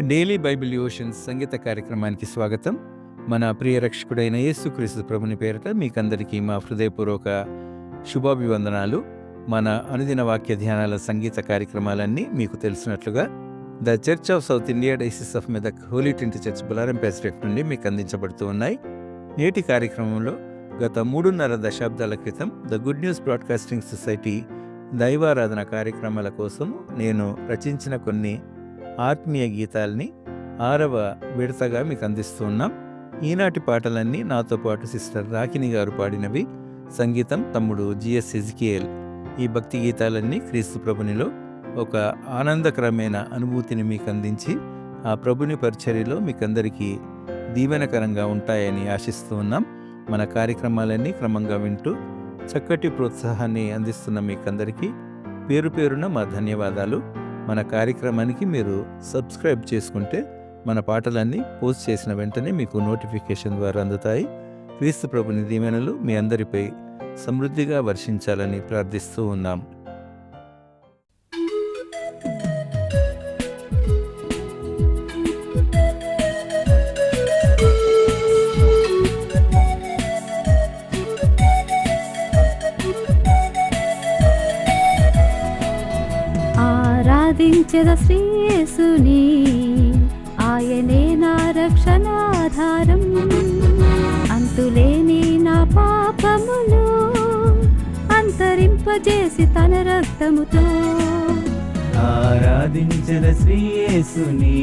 Daily Bible devotions సంగీత కార్యక్రమానికి స్వాగతం. మన ప్రియ రక్షకుడైన యేసుక్రీస్తు ప్రభుని పేరిట మీకందరికీ మా హృదయపూర్వక శుభాభివందనాలు. మన అనుదిన వాక్య ధ్యానాల సంగీత కార్యక్రమాలన్నీ మీకు తెలిసినట్లుగా the church of south India diocese of Medak holy trinity church Bolarum president నుండి మీకు అందించబడుతూ ఉన్నాయి. నేటి కార్యక్రమంలో గత 3.5 దశాబ్దాల క్రితం the good news broadcasting society దైవారాధన కార్యక్రమాల కోసం నేను రచించిన కొన్ని ఆత్మీయ గీతాల్ని 6వ విడతగా మీకు అందిస్తూ ఉన్నాం. ఈనాటి పాటలన్నీ నాతో పాటు సిస్టర్ రాకిని గారు పాడినవి. సంగీతం తమ్ముడు జిఎస్ ఎజికియేల్. ఈ భక్తి గీతాలన్నీ క్రీస్తు ప్రభునిలో ఒక ఆనందకరమైన అనుభూతిని మీకు అందించి ఆ ప్రభుని పరిచర్యలో మీకందరికీ దీవెనకరంగా ఉంటాయని ఆశిస్తూ ఉన్నాం. మన కార్యక్రమాలన్నీ క్రమంగా వింటూ చక్కటి ప్రోత్సాహాన్ని అందిస్తున్న మీకందరికీ పేరు పేరున మా ధన్యవాదాలు. మన కార్యక్రమానికి మీరు సబ్స్క్రైబ్ చేసుకుంటే మన పాటలన్నీ పోస్ట్ చేసిన వెంటనే మీకు నోటిఫికేషన్ ద్వారా అందుతాయి. క్రీస్తు ప్రభుని దీవెనలు మీ అందరిపై సమృద్ధిగా వర్షించాలని ప్రార్థిస్తూ ఉన్నాం. ఆరాధించెద శ్రీ యేసుని, ఆయనే నా రక్షణాధారం. అంతులేని నా పాపములు అంతరింపజేసి తన రక్తముతో. ఆరాధించెద శ్రీ యేసుని,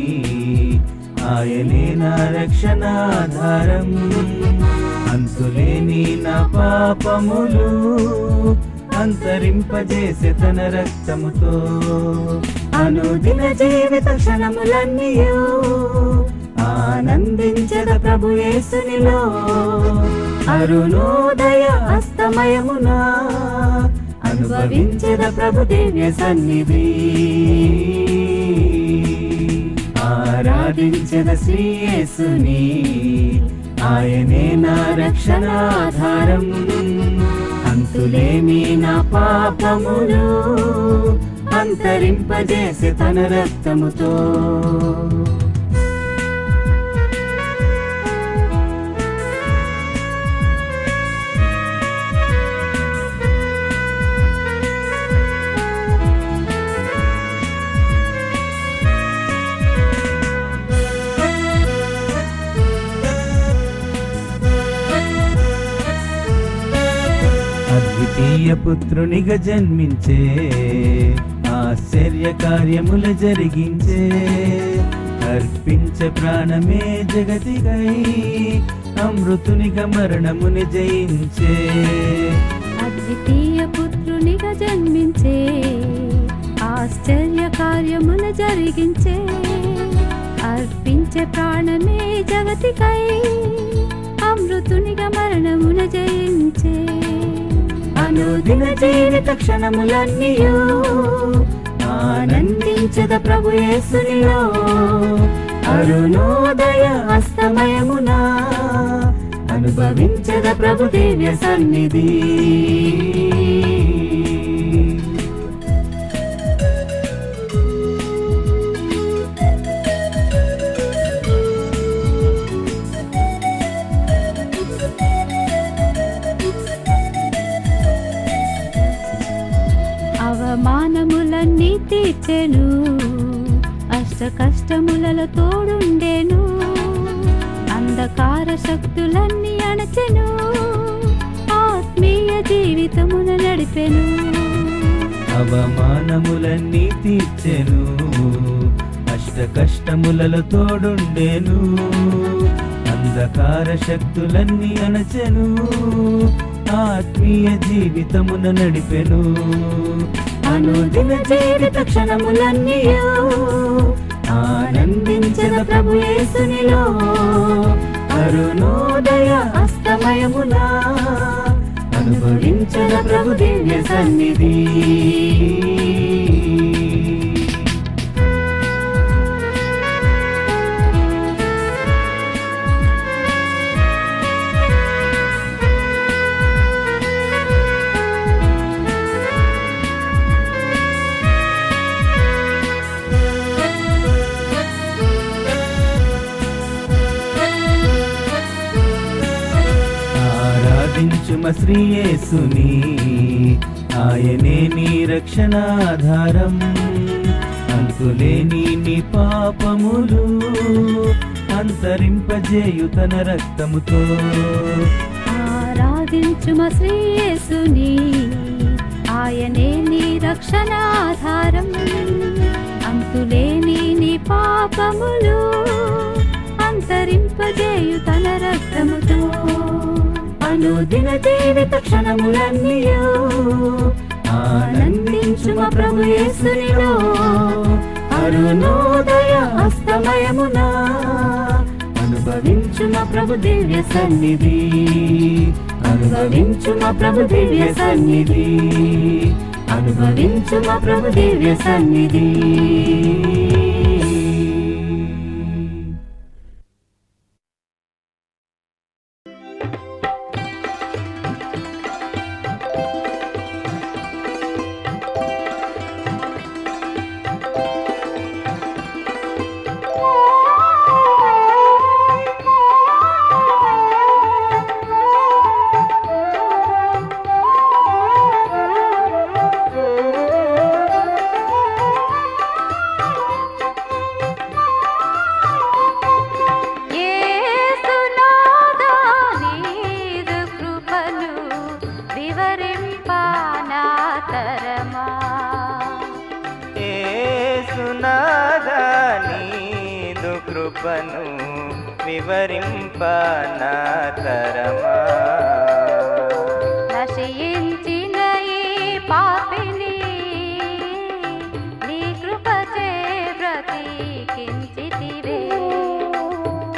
ఆయనే నా రక్షణాధారం. అంతులేని నా పాపములు అంతరింపజేసే తన రక్తముతో. అనుదిన జీవిత క్షణములన్నీయు ఆనందించద ప్రభు యేసునిలో. అరుణోదయ అస్తమయమున అనుభవించద ప్రభు దివ్య సన్నిధి. ఆరాధించద శ్రీ యేసుని, ఆయనే నా రక్షణాధారం. అంతులేని నా పాపములు అంతరింపజేసి తన రక్తముతో. అద్వితీయ పుత్రునిగా జన్మించే, ఆశ్చర్య కార్యముల జరిగించే. అర్పించే ప్రాణమే జగతికై, అమృతునిగా మరణముని జయించే. అద్వితీయ పుత్రునిగా జన్మించే, ఆశ్చర్య కార్యముల జరిగించే. అర్పించే ప్రాణమే జగతికై, అమృతునిగా మరణమున జయించే. అనుదిన జీవిత క్షణములన్నీయు ఆనందించద ప్రభు యేసునిలో. అరుణోదయ అస్తమయమున అనుభవించద ప్రభు దివ్య సన్నిధి. అవమానములన్నీ తీర్చెను, అష్ట కష్టములలో తోడుండెను. అంధకార శక్తులన్నీ అణచెను, ఆత్మీయ జీవితమున నడిపెను. అవమానములన్నీ తీర్చెను, అష్ట కష్టములలో తోడుండెను. అంధకార శక్తులన్నీ అణచెను, ఆత్మీయ జీవితమున నడిపెను. అనుదిన జీవిత క్షణములన్నీయు ఆనందించద ప్రభు యేసునిలో. అరుణోదయ అస్తమయమున అనుభవించద ప్రభు దివ్య సన్నిధి. ఆరాధించుమ శ్రీ యేసుని, ఆయనే నీ రక్షణాధారం. అంతులేని నీ పాపములు అంతరింపజేయు తన రక్తముతో. ఆరాధించుమ శ్రీ యేసుని, ఆయనే నీ రక్షణాధారం. అంతులేని నీ పాపములు అంతరింపజేయు తన రక్తముతో. అనుదిన జీవిత క్షణములన్నీయు ఆనందించుమ ప్రభు యేసునిలో. అరుణోదయ అస్తమయమున అనుభవించుమ ప్రభు దివ్య సన్నిధి. అనుభవించుమ ప్రభు దివ్య సన్నిధి. అనుభవించుమ ప్రభు దివ్య సన్నిధి. కృపను వివరింపనాతరమా. నశించిన ఈ పాపిని నీ కృపచే బ్రతికించితివే.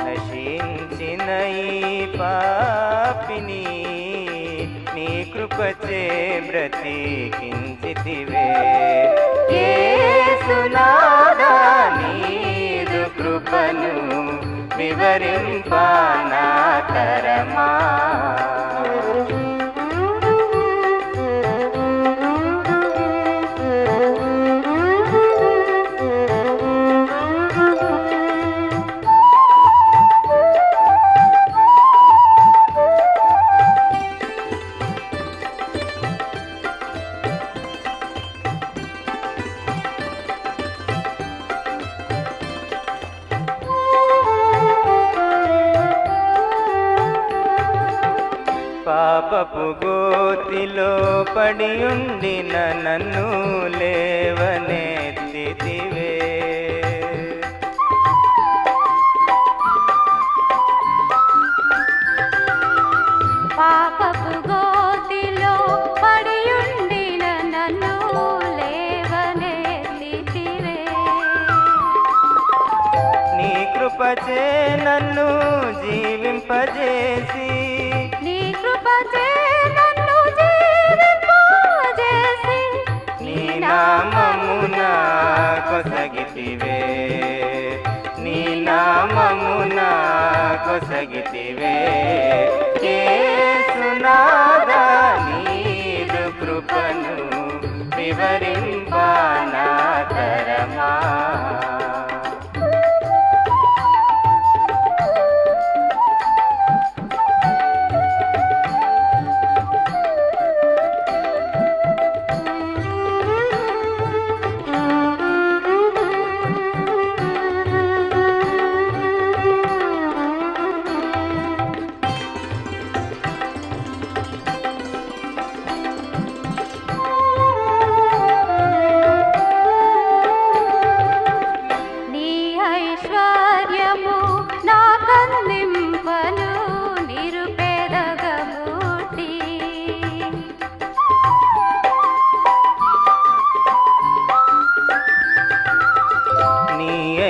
నశించిన ఈ పాపిని నీ కృపచే బ్రతికించితివే. యేసునాథా నీదు కృపను వివరింపనాతరమా. పాపపు గోతిలో పడియుండిన నన్ను లేవనెత్తితివే. పాపపు గోతిలో పడియుండిన నన్ను లేవనెత్తితివే. నీ కృపచే నన్ను జీవింపజేసి, నీ కృపచే నన్ను జీవింపజేసి, నీ నామమున కొసగితివే. నీ నామమున కొసగితివే. యేసునాథా నీదు కృపను వివరింపనాతరమా.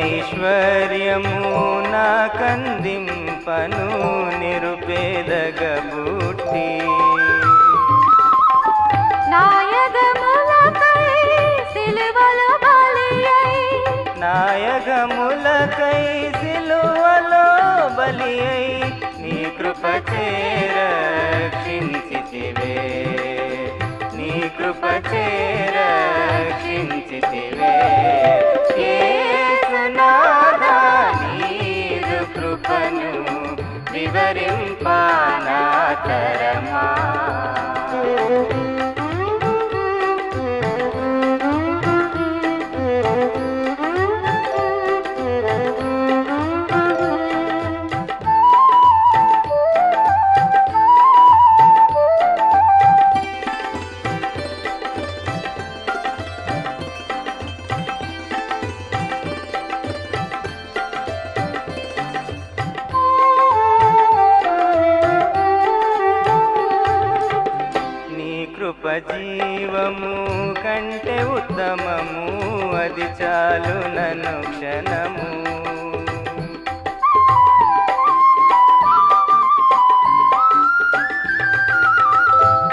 ఐశ్వర్యము నా కందింపను నిరుపేదగబుట్టి. నాయగములకై సిలువలో బలియై, నాయగములకై సిలువలో బలియై నీ కృపచే రక్షించితివే. నీ కృపచే రక్షించితివే. యేసునాథా నీదు కృపను వివరింపనాతరమా. తరమా. జీవము కంటే ఉత్తమము, అది చాలు నన్ను క్షణము.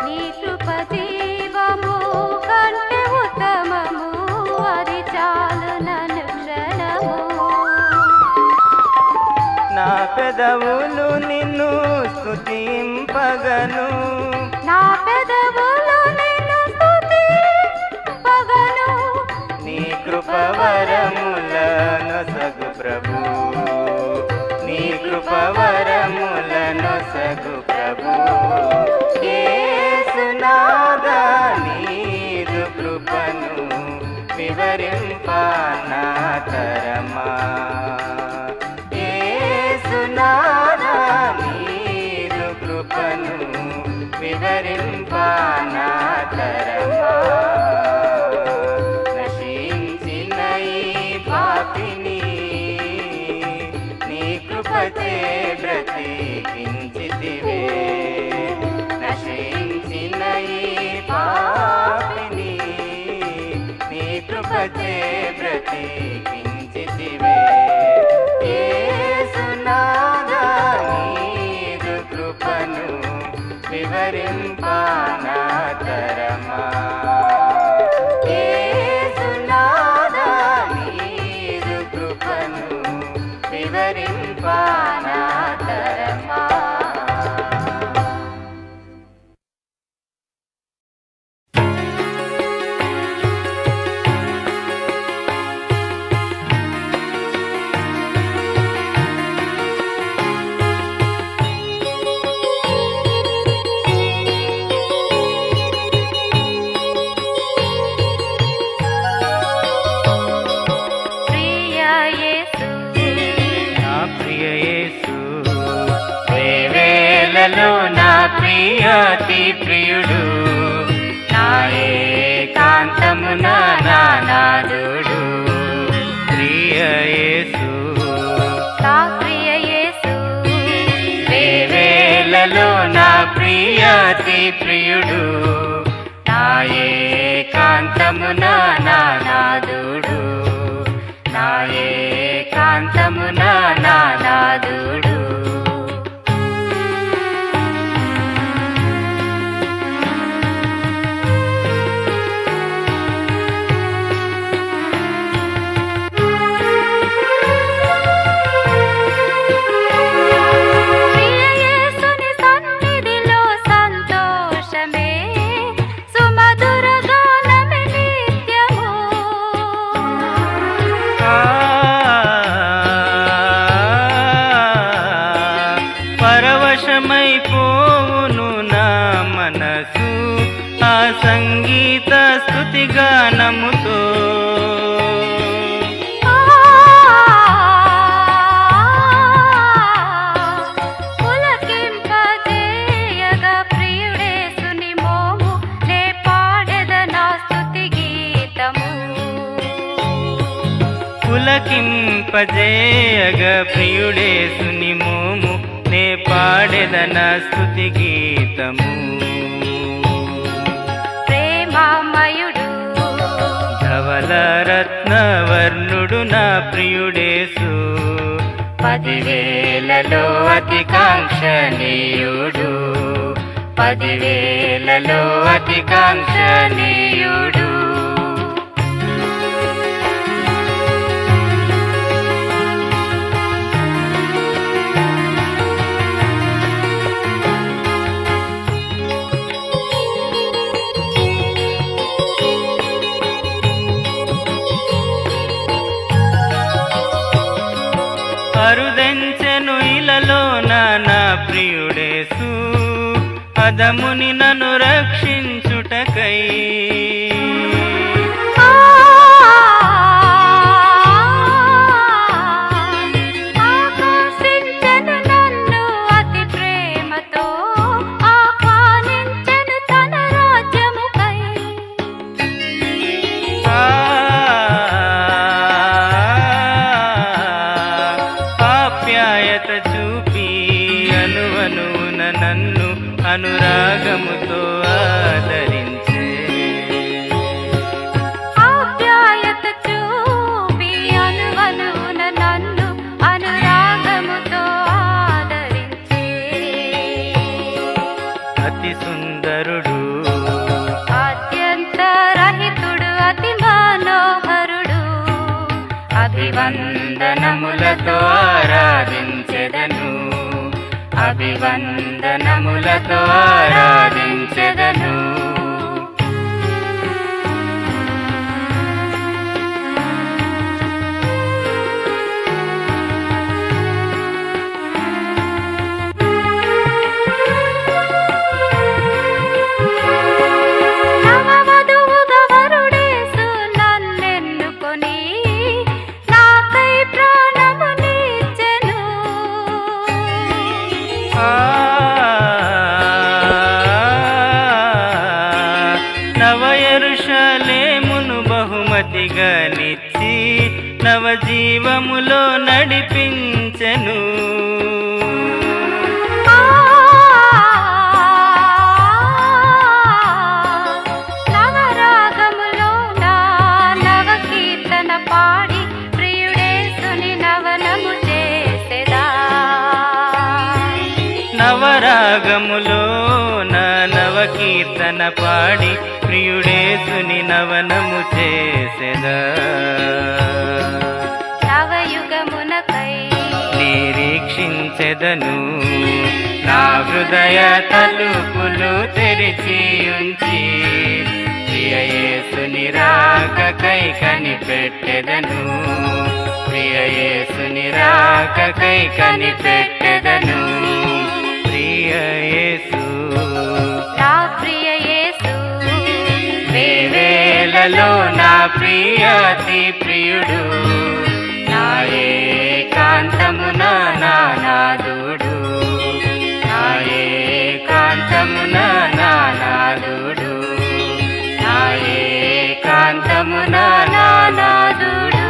నీ కృప జీవము కంటే ఉత్తమము, అది చాలు నన్ను క్షణము. నా పెదవులు నిన్ను స్తుతింపగను, నా పెదవులు నిన్ను స్తుతింపగను. నీ కృపవరములను సగు ప్రభు, నీ కృపవరములను సగు ప్రభు. యేసునాథా నీదు కృపను వివరింప నా తరమా. యేసునాథా నీదు కృపను వివరింప నా తరమా. నశించిన ఈ పాపిని నీ కృపచే బ్రతికించితివే. నశించిన ఈ పాపిని నీ కృపచే బ్రతికించితివే. యేసునాథా నీదు కృపను వివరింప నా తరమా. యేసునాథా నీదు కృపను వివరింప నా తరమా. ప్రియ యేసు, నా ప్రియ యేసు, వేవేలలో నా ప్రియాతి ప్రియుడు, నా ఏకాంతమున నా నాదుడు. ప్రియ యేసు, నా ప్రియ యేసు, వేవేలలో నా ప్రియాతి ప్రియుడు, నా ఏకాంతమున నా నాదుడు, నా ఏకాంతమున నా నాదుడు. ప్రియ యేసుని సన్నిధిలో సంతోషమే, సుమధుర గానమే నిత్యము. పరవశమైపోవును నా మనసు ఆ సంగీత స్తుతి గానముతో. పులకింపజేయగా ప్రియుడేసుని మోము, నే పాడెద నా స్తుతి గీతము. పులకింపజేయగ ప్రియుడేసుని మోము, నే పాడెదన స్తుతి గీతము. ప్రేమమయుడు, ధవల రత్నవర్ణుడు నా ప్రియుడేసు, 10,000లో అతి కాంక్షణీయుడు, 10,000లో అతి కాంక్షణీయుడు. అరుదెంచెను ఇలలో నా ప్రియుడేసు, అదముని నన్ను రక్షించుటకై ఆకర్షించెను నన్ను అతి ప్రేమతో, ఆహ్వానించెను తన రాజ్యముకై. ఆప్యాయత చూపి అనువనున నన్ను అనురాగముతో ఆదరించే. ఆప్యాయత చూపి అనువనున నన్ను అనురాగముతో ఆదరించే. అతి సుందరుడు అత్యంత రహితుడు అతి మనోహరుడు, అభివందనములతో ఆరాధించెదను, అభివందనములతో ఆరాధించెదను. నవవధువుగా వరుడేసు నన్నెన్నుకొని నాకై ప్రాణమునిచ్చెను. నవ యెరూషలేమును బహుమతిగా నిచ్చి నవజీవములో నడిపించెను. నవరాగములో నా నవ కీర్తన పాడి ప్రియుడేసుని నవనము చేసెదా. నవరాగములో నా నవ కీర్తన పాడి ప్రియుడేసుని నవనము చేసెదా. నవయుగమునకై నిరీక్షించెదను, నా హృదయ తలుపులు తెరిచి ఉంచి ప్రియ యేసుని రాకకై కనిపెట్టెదను, ప్రియ యేసుని రాకకై కనిపెట్టెదను. ప్రియ యేసు నా ప్రియ యేసు వేవేలలో నా ప్రియాతి ప్రియుడు, నా ఏకాంతమున నా నాదుడు, నా ఏకాంతమున నా నాదుడు, నా ఏకాంతమున నా నాదుడు.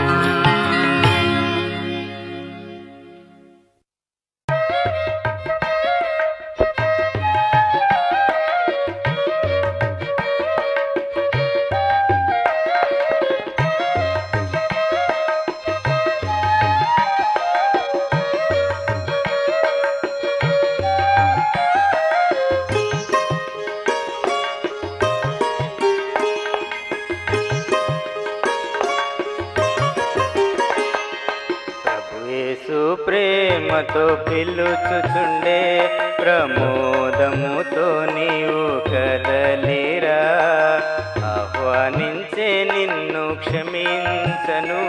యేసు ప్రేమతో పిలుచుచుండే ప్రమోదముతో నీవు కదలిరా, ఆహ్వానించే నిన్ను క్షమించను,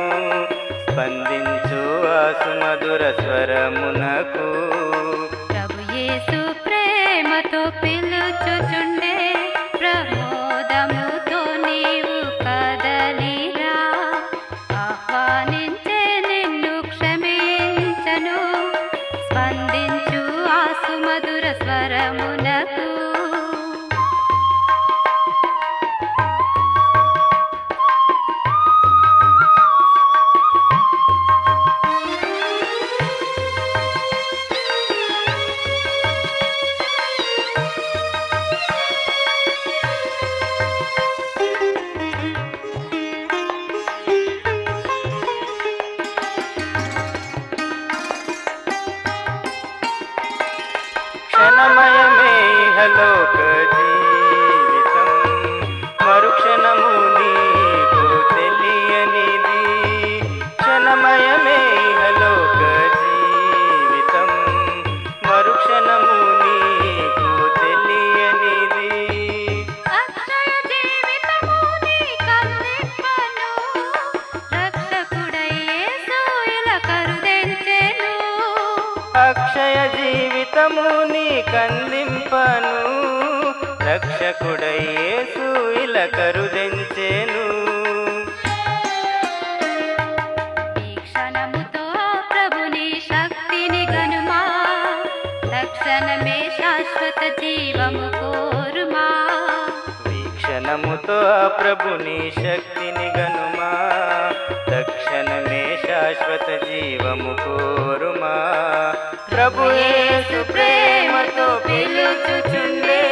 స్పందించు ఆ సుమధుర స్వరమునకు. ప్రభు యేసు ప్రేమతో పిలుచుచుండే ప్రమోదముతో నీవు కదలిరా, ఆహ్వానించే నిన్ను క్షమించను, స్పందించు ఆ సుమధుర స్వరమునకు. క్షణమయమే ఇహలోక జీవితం, మరుక్షణము నీకు తెలియనిది. క్షణమయమే ఇహలోక జీవితం, మరుక్షణము నీకు తెలియనిది. అక్షయ జీవితము నీ కన్నిప్పను, రక్షకుడై యేసు ఇలా కరుదెంచెను. అక్షయ జీవితము నీ కందింపను, రక్షకుడై యేసు ఇలా కరుదెంచెను. ఈ క్షణముతో ప్రభుని శక్తిని గనుమా, తక్షణమే శాశ్వత జీవము కోరుమా. వీక్షణముతో ప్రభుని శక్తిని గనుమా, తక్షణమే శాశ్వత జీవము కోరుమా. ప్రభు యేసు ప్రేమతో పిలుచుచుండే,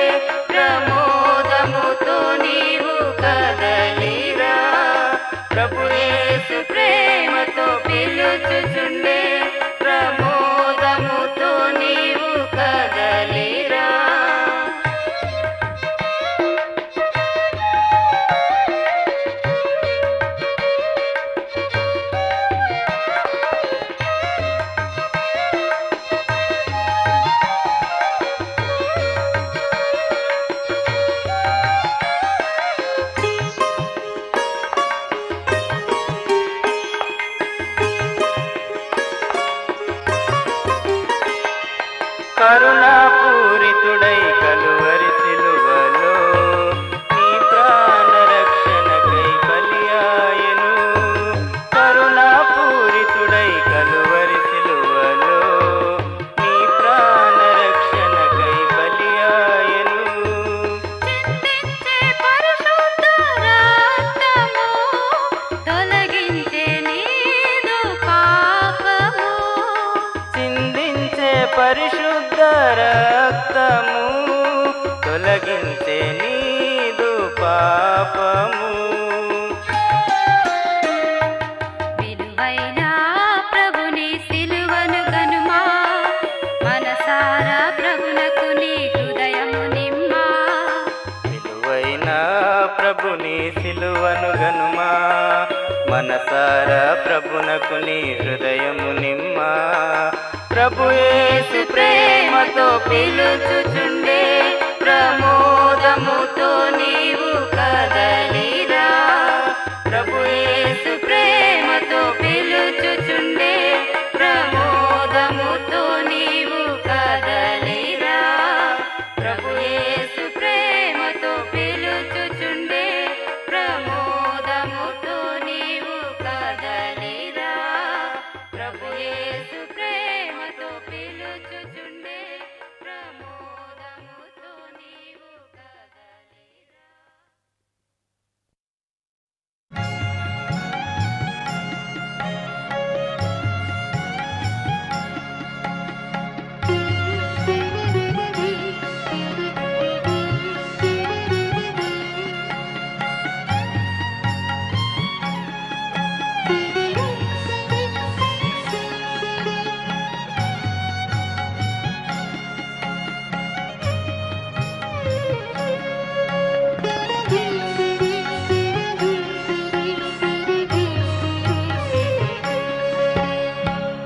ప్రమోదముతో నీవు కదలిరా. ప్రభు యేసు ప్రేమతో పిలుచుచుండే, ప్రమోదముతో నీవు కదలిరా. కరుణాపూరితుడై కలువరి సిలువలో నీ ప్రాణ రక్షణకై బలియాయెను. కరుణాపూరితుడై కలువరి సిలువలో నీ ప్రాణ రక్షణకై బలియాయెను. చింతించే పరిశుద్ధ రక్తము, తొలగించే నీదు పాపము. చిందించే పరిశుద్ధ రక్తము, తొలగించే నీదు పాపము. విలువైన ప్రభుని సిలువను గనుమా, మనసారా ప్రభునకు నీ హృదయము నిమ్మా. విలువైన ప్రభుని సిలువను గనుమా, మనసారా ప్రభునకు నీ హృదయము నిమ్మా. ప్రభు యేసు ప్రేమతో పిలుచుచుండే, ప్రమోదముతో నీవు కదలిరా. ప్రభు యేసు ప్రేమతో పిలుచుచుండే, ప్రమోదముతో నీవు కదలిరా. ప్రభు యేసు ప్రేమతో పిలుచుచుండే, ప్రమోదముతో నీవు కదలిరా. ప్రభు యేసు ప్రేమతో పిలుచుచుండే, ప్రమోదముతో నీవు కదలిరా.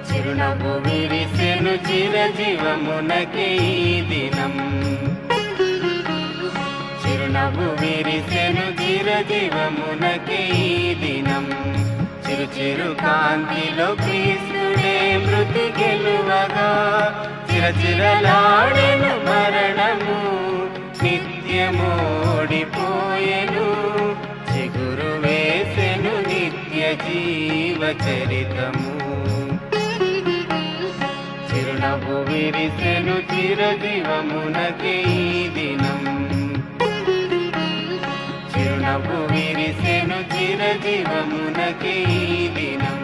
చిరునవ్వు విరిసెను చిరజీవమునకే ఈ దినం. చిరునవ్వు విరిసెను చిరజీవమునకే ఈ దినం. చిరు చిరు కాంతిలో క్రీస్తుడే మృతి గెలువగా, చిరచిరలాడెను మరణము, నిత్యమోడిపోయెను. చిగురు వేసెను నిత్య జీవ చరితము. చిరునవ్వు విరిసెను చిరజీవమునకే ఈ దినం. చిరునవ్వు విరిసెను చిరజీవమునకే ఈ దినం.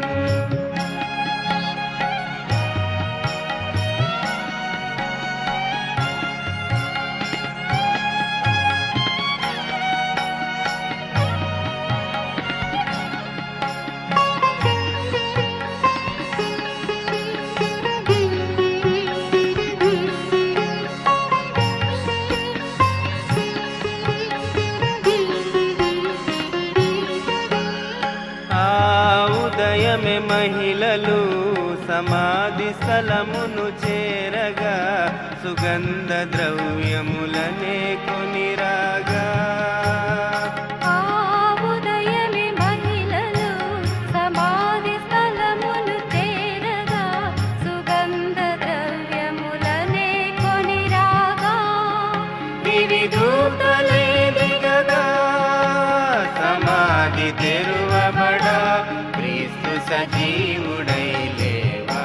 ఉదయమే మహిళలు సమాధి స్థలమును చేరగా, సుగంధ ద్రవ్యములనే కొనిరాగా. ఆ ఉదయమే మహిళలు సమాధి స్థలమును చేరగా, సుగంధ ద్రవ్య వారికి తెరువబడా క్రీస్తు సజీవుడై లేవా.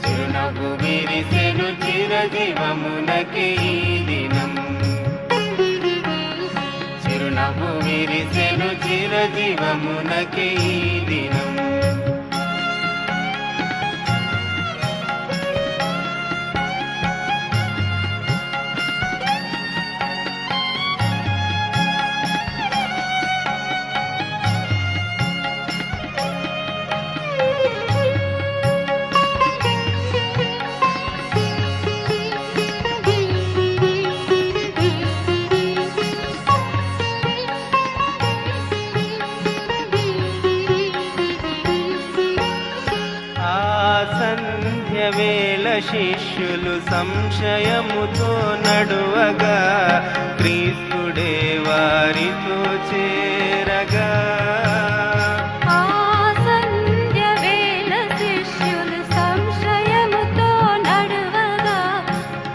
చిరునవ్వు విరిసెను చిరజీవమునకి ఈ దినం. చిరునవ్వు విరిసెను చిరజీవమునకి ఈ దినం. వేళ శిష్యులు సంశయముతో నడువగా క్రీస్తుడే వారితో చేరగా. ఆ సంధ్య వేళ శిష్యులు సంశయముతో నడువగా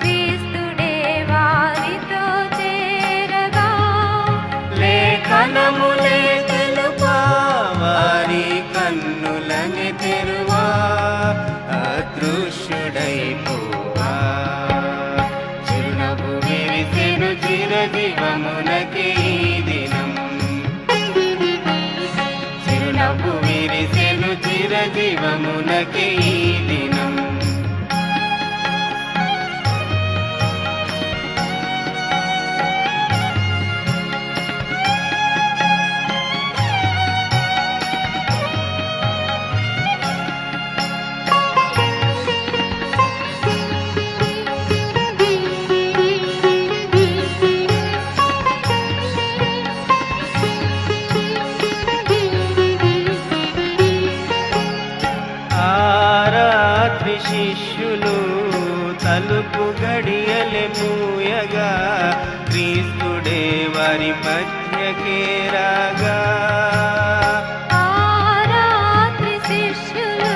క్రీస్తుడే వారితో చేరగా. లేఖనములే తెలుపా వారి కన్నులని తెరువా అదృశ్యుడైపోవా. చిరునవ్వు విరిసెను చిరజీవమునకి ఈ దినం. చిరునవ్వు విరిసెను చిరజీవమునకి ఈ దినం. శిష్యులు తలుపు గడియలే మూయగా క్రీస్తుడే వారి మధ్యకే రాగా. ఆ రాత్రి శిష్యులు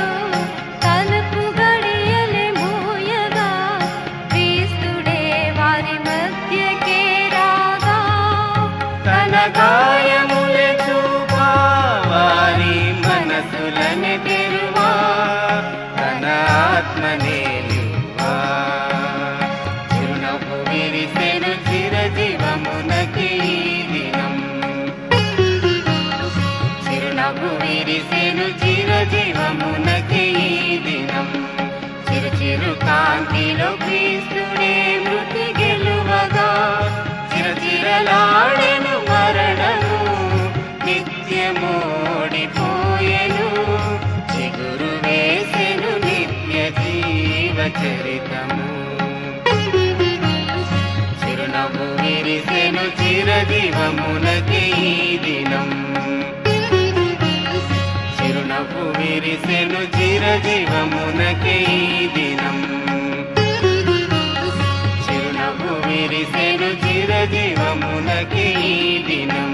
తలుపు గడియలే మూయగా క్రీస్తుడే వారి మధ్యకే రాగా. తన గాయములే చూపా వారి మనసులని తెరువా. ఆత్మనేలువా. చిరునవ్వు విరిసెను చిరజీవమునకి ఈ దినం. చిరునవ్వు విరిసెను చిరజీవమునకి ఈ దినం. చిరు చిరు కాంతిలో క్రీస్తుడే మృతి గెలువగా. చిరచిరలాడెను మరణము నిత్యమోడిపోయెను. చిగురు వేసెను జీవ చరితము. చిరునవ్వు విరిసెను చిరజీవమునకి ఈ దినం. చిరునవ్వు విరిసెను చిరజీవమునకి ఈ దినం. చిరునవ్వు విరిసెను చిరజీవమునకి ఈ దినం.